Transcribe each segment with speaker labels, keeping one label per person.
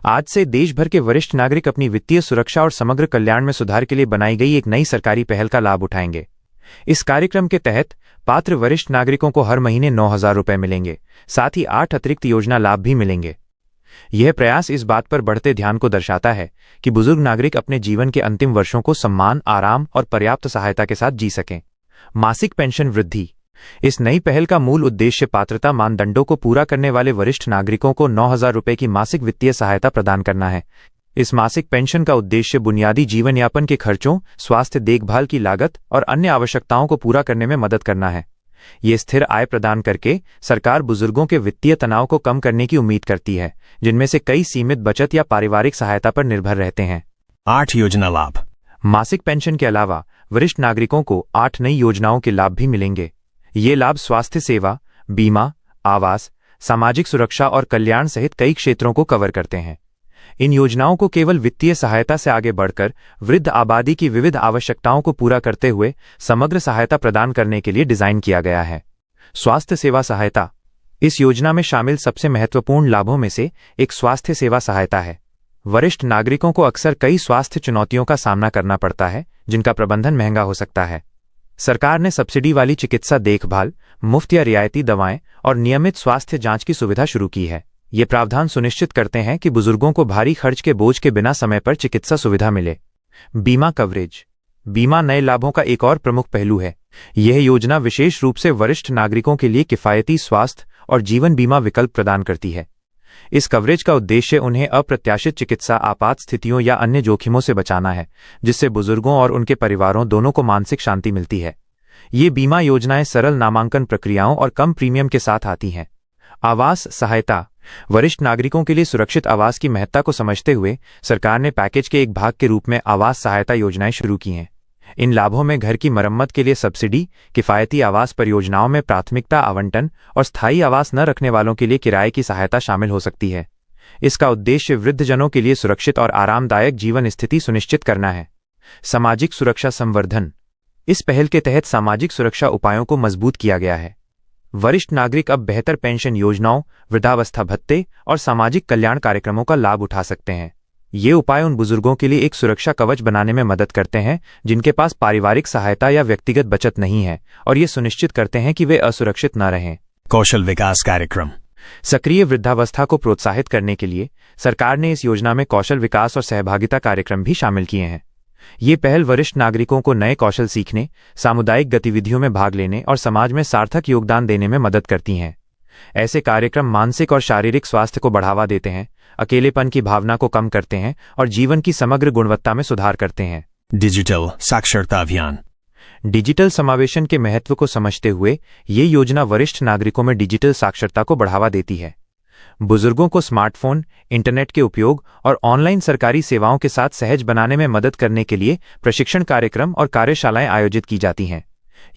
Speaker 1: आज से देश भर के वरिष्ठ नागरिक अपनी वित्तीय सुरक्षा और समग्र कल्याण में सुधार के लिए बनाई गई एक नई सरकारी पहल का लाभ उठाएंगे। इस कार्यक्रम के तहत पात्र वरिष्ठ नागरिकों को हर महीने 9,000 रुपये मिलेंगे, साथ ही 8 अतिरिक्त योजना लाभ भी मिलेंगे। यह प्रयास इस बात पर बढ़ते ध्यान को दर्शाता है कि बुजुर्ग नागरिक अपने जीवन के अंतिम वर्षों को सम्मान, आराम और पर्याप्त सहायता के साथ जी सकें। मासिक पेंशन वृद्धि। इस नई पहल का मूल उद्देश्य पात्रता मानदंडों को पूरा करने वाले वरिष्ठ नागरिकों को 9,000 रुपये की मासिक वित्तीय सहायता प्रदान करना है। इस मासिक पेंशन का उद्देश्य बुनियादी जीवन यापन के खर्चों, स्वास्थ्य देखभाल की लागत और अन्य आवश्यकताओं को पूरा करने में मदद करना है। ये स्थिर आय प्रदान करके सरकार बुजुर्गों के वित्तीय तनाव को कम करने की उम्मीद करती है, जिनमें से कई सीमित बचत या पारिवारिक सहायता पर निर्भर रहते हैं।
Speaker 2: 8 योजना लाभ।
Speaker 1: मासिक पेंशन के अलावा वरिष्ठ नागरिकों को 8 नई योजनाओं के लाभ भी मिलेंगे। ये लाभ स्वास्थ्य सेवा, बीमा, आवास, सामाजिक सुरक्षा और कल्याण सहित कई क्षेत्रों को कवर करते हैं। इन योजनाओं को केवल वित्तीय सहायता से आगे बढ़कर वृद्ध आबादी की विविध आवश्यकताओं को पूरा करते हुए समग्र सहायता प्रदान करने के लिए डिजाइन किया गया है। स्वास्थ्य सेवा सहायता। इस योजना में शामिल सबसे महत्वपूर्ण लाभों में से एक स्वास्थ्य सेवा सहायता है। वरिष्ठ नागरिकों को अक्सर कई स्वास्थ्य चुनौतियों का सामना करना पड़ता है, जिनका प्रबंधन महंगा हो सकता है। सरकार ने सब्सिडी वाली चिकित्सा देखभाल, मुफ्त या रियायती दवाएं और नियमित स्वास्थ्य जांच की सुविधा शुरू की है। ये प्रावधान सुनिश्चित करते हैं कि बुजुर्गों को भारी खर्च के बोझ के बिना समय पर चिकित्सा सुविधा मिले। बीमा कवरेज। बीमा नए लाभों का एक और प्रमुख पहलू है। यह योजना विशेष रूप से वरिष्ठ नागरिकों के लिए किफायती स्वास्थ्य और जीवन बीमा विकल्प प्रदान करती है। इस कवरेज का उद्देश्य उन्हें अप्रत्याशित चिकित्सा आपात स्थितियों या अन्य जोखिमों से बचाना है, जिससे बुजुर्गों और उनके परिवारों दोनों को मानसिक शांति मिलती है। ये बीमा योजनाएं सरल नामांकन प्रक्रियाओं और कम प्रीमियम के साथ आती हैं। आवास सहायता। वरिष्ठ नागरिकों के लिए सुरक्षित आवास की महत्ता को समझते हुए सरकार ने पैकेज के एक भाग के रूप में आवास सहायता योजनाएं शुरू की हैं। इन लाभों में घर की मरम्मत के लिए सब्सिडी, किफायती आवास परियोजनाओं में प्राथमिकता आवंटन और स्थायी आवास न रखने वालों के लिए किराए की सहायता शामिल हो सकती है। इसका उद्देश्य वृद्धजनों के लिए सुरक्षित और आरामदायक जीवन स्थिति सुनिश्चित करना है। सामाजिक सुरक्षा संवर्धन। इस पहल के तहत सामाजिक सुरक्षा उपायों को मजबूत किया गया है। वरिष्ठ नागरिक अब बेहतर पेंशन योजनाओं, वृद्धावस्था भत्ते और सामाजिक कल्याण कार्यक्रमों का लाभ उठा सकते हैं। ये उपाय उन बुजुर्गों के लिए एक सुरक्षा कवच बनाने में मदद करते हैं जिनके पास पारिवारिक सहायता या व्यक्तिगत बचत नहीं है, और ये सुनिश्चित करते हैं कि वे असुरक्षित न रहें।
Speaker 2: कौशल विकास कार्यक्रम।
Speaker 1: सक्रिय वृद्धावस्था को प्रोत्साहित करने के लिए सरकार ने इस योजना में कौशल विकास और सहभागिता कार्यक्रम भी शामिल किए हैं। ये पहल वरिष्ठ नागरिकों को नए कौशल सीखने, सामुदायिक गतिविधियों में भाग लेने और समाज में सार्थक योगदान देने में मदद करती हैं। ऐसे कार्यक्रम मानसिक और शारीरिक स्वास्थ्य को बढ़ावा देते हैं, अकेलेपन की भावना को कम करते हैं और जीवन की समग्र गुणवत्ता में सुधार करते हैं।
Speaker 2: डिजिटल साक्षरता अभियान।
Speaker 1: डिजिटल समावेशन के महत्व को समझते हुए ये योजना वरिष्ठ नागरिकों में डिजिटल साक्षरता को बढ़ावा देती है। बुजुर्गों को स्मार्टफोन, इंटरनेट के उपयोग और ऑनलाइन सरकारी सेवाओं के साथ सहज बनाने में मदद करने के लिए प्रशिक्षण कार्यक्रम और कार्यशालाएं आयोजित की जाती हैं।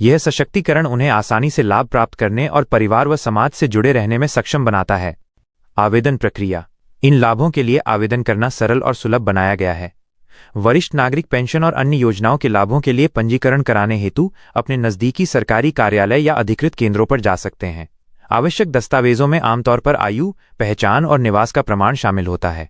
Speaker 1: यह सशक्तिकरण उन्हें आसानी से लाभ प्राप्त करने और परिवार व समाज से जुड़े रहने में सक्षम बनाता है। आवेदन प्रक्रिया। इन लाभों के लिए आवेदन करना सरल और सुलभ बनाया गया है। वरिष्ठ नागरिक पेंशन और अन्य योजनाओं के लाभों के लिए पंजीकरण कराने हेतु अपने नजदीकी सरकारी कार्यालय या अधिकृत केंद्रों पर जा सकते हैं। आवश्यक दस्तावेजों में आमतौर पर आयु, पहचान और निवास का प्रमाण शामिल होता है।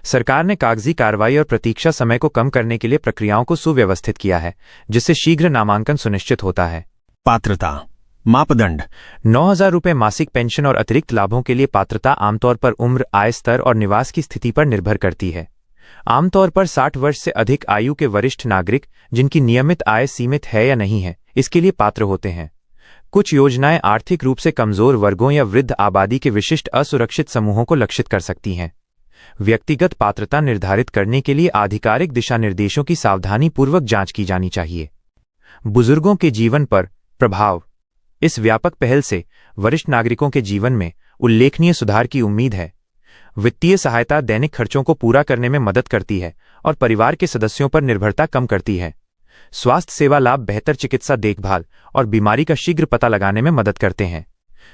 Speaker 1: सरकार ने कागजी कार्रवाई और प्रतीक्षा समय को कम करने के लिए प्रक्रियाओं को सुव्यवस्थित किया है, जिससे शीघ्र नामांकन सुनिश्चित होता है।
Speaker 2: पात्रता मापदंड।
Speaker 1: 9,000 रुपये मासिक पेंशन और अतिरिक्त लाभों के लिए पात्रता आमतौर पर उम्र, आय स्तर और निवास की स्थिति पर निर्भर करती है। आमतौर पर 60 वर्ष से अधिक आयु के वरिष्ठ नागरिक जिनकी नियमित आय सीमित है या नहीं है, इसके लिए पात्र होते हैं। कुछ योजनाएं आर्थिक रूप से कमजोर वर्गों या वृद्ध आबादी के विशिष्ट असुरक्षित समूहों को लक्षित कर सकती हैं। व्यक्तिगत पात्रता निर्धारित करने के लिए आधिकारिक दिशा निर्देशों की सावधानीपूर्वक जांच की जानी चाहिए। बुजुर्गों के जीवन पर प्रभाव। इस व्यापक पहल से वरिष्ठ नागरिकों के जीवन में उल्लेखनीय सुधार की उम्मीद है। वित्तीय सहायता दैनिक खर्चों को पूरा करने में मदद करती है और परिवार के सदस्यों पर निर्भरता कम करती है। स्वास्थ्य सेवा लाभ बेहतर चिकित्सा देखभाल और बीमारी का शीघ्र पता लगाने में मदद करते हैं।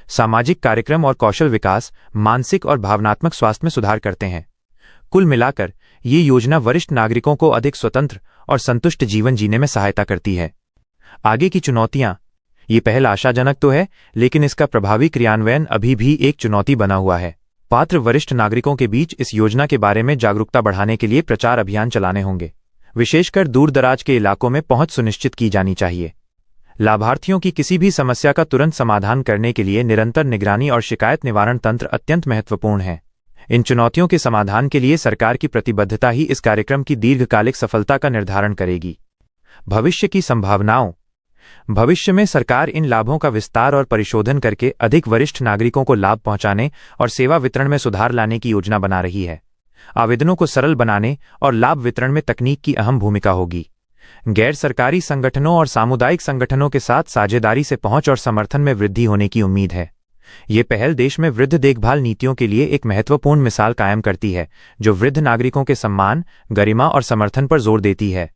Speaker 1: सामाजिक कार्यक्रम और कौशल विकास मानसिक और भावनात्मक स्वास्थ्य में सुधार करते हैं। कुल मिलाकर ये योजना वरिष्ठ नागरिकों को अधिक स्वतंत्र और संतुष्ट जीवन जीने में सहायता करती है। आगे की चुनौतियां। ये पहल आशाजनक तो है, लेकिन इसका प्रभावी क्रियान्वयन अभी भी एक चुनौती बना हुआ है। पात्र वरिष्ठ नागरिकों के बीच इस योजना के बारे में जागरूकता बढ़ाने के लिए प्रचार अभियान चलाने होंगे। विशेषकर दूर दराज के इलाकों में पहुंच सुनिश्चित की जानी चाहिए। लाभार्थियों की किसी भी समस्या का तुरंत समाधान करने के लिए निरंतर निगरानी और शिकायत निवारण तंत्र अत्यंत महत्वपूर्ण है। इन चुनौतियों के समाधान के लिए सरकार की प्रतिबद्धता ही इस कार्यक्रम की दीर्घकालिक सफलता का निर्धारण करेगी। भविष्य की संभावनाओं। भविष्य में सरकार इन लाभों का विस्तार और परिशोधन करके अधिक वरिष्ठ नागरिकों को लाभ पहुंचाने और सेवा वितरण में सुधार लाने की योजना बना रही है। आवेदनों को सरल बनाने और लाभ वितरण में तकनीक की अहम भूमिका होगी। गैर सरकारी संगठनों और सामुदायिक संगठनों के साथ साझेदारी से पहुंच और समर्थन में वृद्धि होने की उम्मीद है। ये पहल देश में वृद्ध देखभाल नीतियों के लिए एक महत्वपूर्ण मिसाल कायम करती है, जो वृद्ध नागरिकों के सम्मान, गरिमा और समर्थन पर जोर देती है।